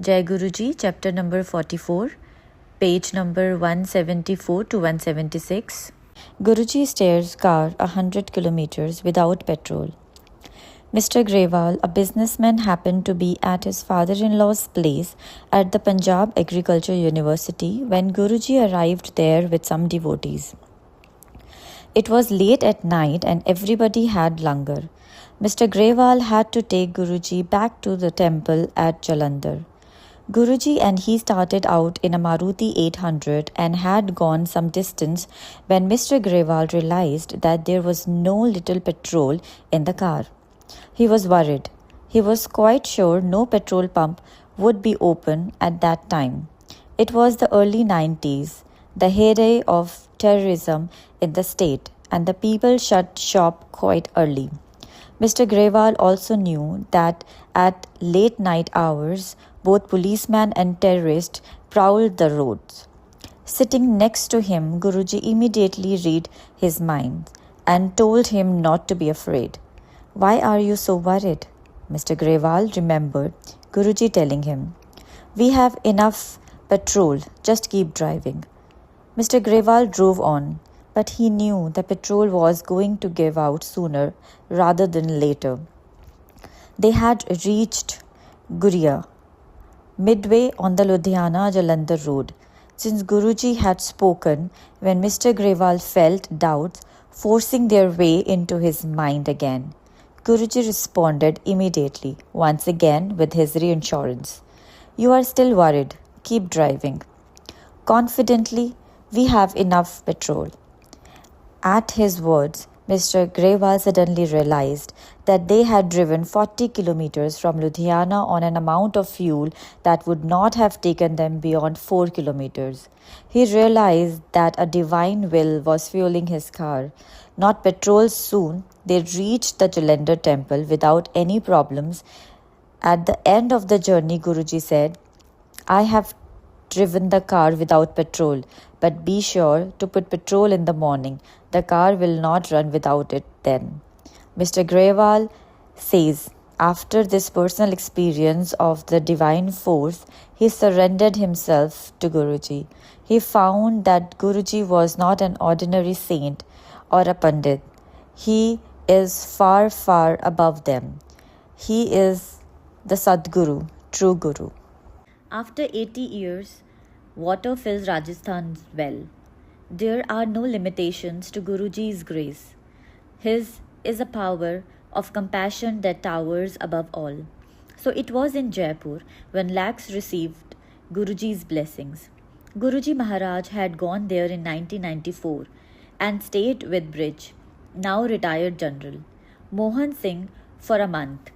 Jai Guruji, chapter number 44, page number 174 to 176. Guruji steers car 100 kilometers without petrol. Mr. Grewal, a businessman, happened to be at his father-in-law's place at the Punjab Agriculture University when Guruji arrived there with some devotees. It was late at night and everybody had langar. Mr. Grewal had to take Guruji back to the temple at Jalandhar. Guruji and he started out in a Maruti 800 and had gone some distance when Mr. Grewal realized that there was no little petrol in the car. He was worried. He was quite sure no petrol pump would be open at that time. It was the early 90s, the heyday of terrorism in the state, and the people shut shop quite early. Mr. Grewal also knew that at late night hours, both policemen and terrorists prowled the roads. Sitting next to him, Guruji immediately read his mind and told him not to be afraid. "Why are you so worried?" Mr. Grewal remembered Guruji telling him, "We have enough petrol, just keep driving." Mr. Grewal drove on, but he knew the petrol was going to give out sooner rather than later. They had reached Guria, midway on the Ludhiana-Jalandhar road. Since Guruji had spoken, when Mr. Grewal felt doubts forcing their way into his mind again, Guruji responded immediately, once again with his reassurance. "You are still worried. Keep driving. Confidently, we have enough petrol." At his words, Mr. Grewal suddenly realized that they had driven 40 kilometers from Ludhiana on an amount of fuel that would not have taken them beyond 4 kilometers. He realized that a divine will was fueling his car, not petrol. Soon, they reached the Jalandhar temple without any problems. At the end of the journey, Guruji said, "I have driven the car without petrol, but be sure to put petrol in the morning. The car will not run without it then." Mr. Grewal says, after this personal experience of the divine force, he surrendered himself to Guruji. He found that Guruji was not an ordinary saint or a pandit. He is far, far above them. He is the Sadguru, true Guru. After 80 years, water fills Rajasthan's well. There are no limitations to Guruji's grace. His is a power of compassion that towers above all. So it was in Jaipur when lakhs received Guruji's blessings. Guruji Maharaj had gone there in 1994 and stayed with Brij, now retired General Mohan Singh, for a month.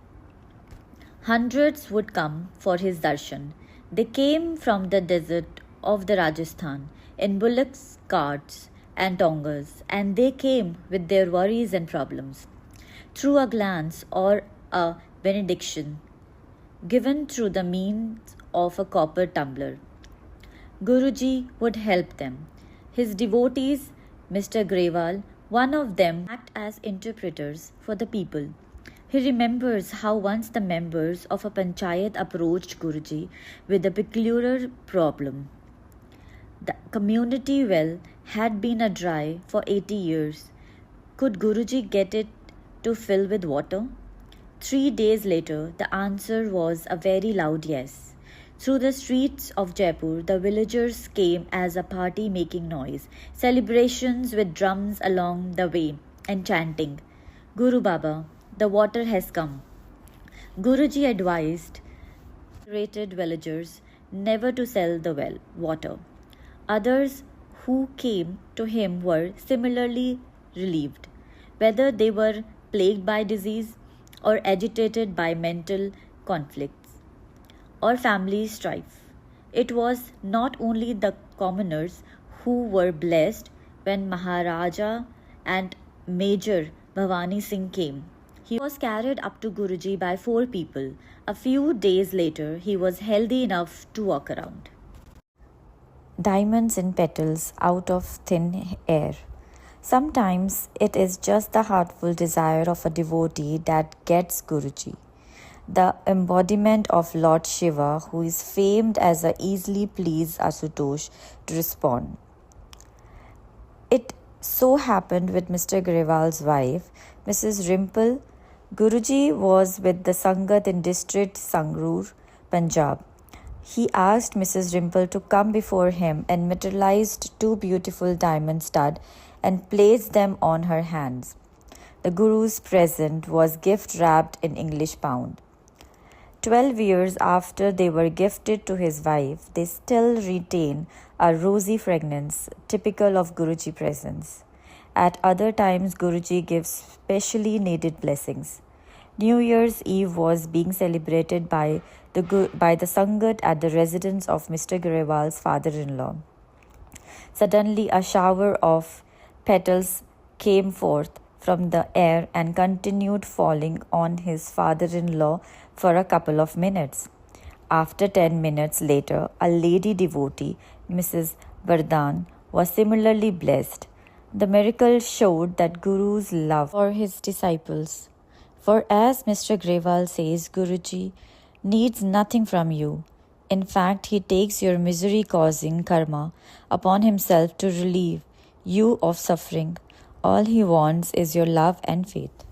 Hundreds would come for his darshan. They came from the desert of the Rajasthan in bullocks, carts and tongas, and they came with their worries and problems. Through a glance or a benediction given through the means of a copper tumbler, Guruji would help them. His devotees, Mr. Grewal, one of them, act as interpreters for the people. He remembers how once the members of a panchayat approached Guruji with a peculiar problem. The community well had been dry for 80 years. Could Guruji get it to fill with water? 3 days later, the answer was a very loud yes. Through the streets of Jaipur, the villagers came as a party making noise, celebrations with drums along the way and chanting, "Guru Baba, the water has come." Guruji advised rated villagers never to sell the water. Others who came to him were similarly relieved, whether they were plagued by disease or agitated by mental conflicts or family strife. It was not only the commoners who were blessed when Maharaja and Major Bhavani Singh came. He was carried up to Guruji by 4 people. A few days later, he was healthy enough to walk around. Diamonds in petals out of thin air. Sometimes it is just the heartful desire of a devotee that gets Guruji. the embodiment of Lord Shiva, who is famed as a easily pleased Asutosh, to respond. It so happened with Mr. Grewal's wife, Mrs. Rimple. Guruji was with the Sangat in district Sangrur, Punjab. He asked Mrs. Rimple to come before him and materialized two beautiful diamond studs and placed them on her hands. The Guru's present was gift wrapped in English pound. 12 years after they were gifted to his wife, they still retain a rosy fragrance typical of Guruji presents. At other times, Guruji gives specially needed blessings. New Year's Eve was being celebrated by the Sangat at the residence of Mr. Grewal's father-in-law. Suddenly, a shower of petals came forth from the air and continued falling on his father-in-law for a couple of minutes. After 10 minutes later, a lady devotee, Mrs. Vardhan, was similarly blessed. The miracle showed that Guru's love for his disciples. For as Mr. Grewal says, Guruji needs nothing from you. In fact, he takes your misery-causing karma upon himself to relieve you of suffering. All he wants is your love and faith.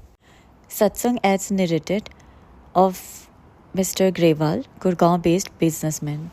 Satsang as narrated of Mr. Grewal, Gurgaon-based businessman.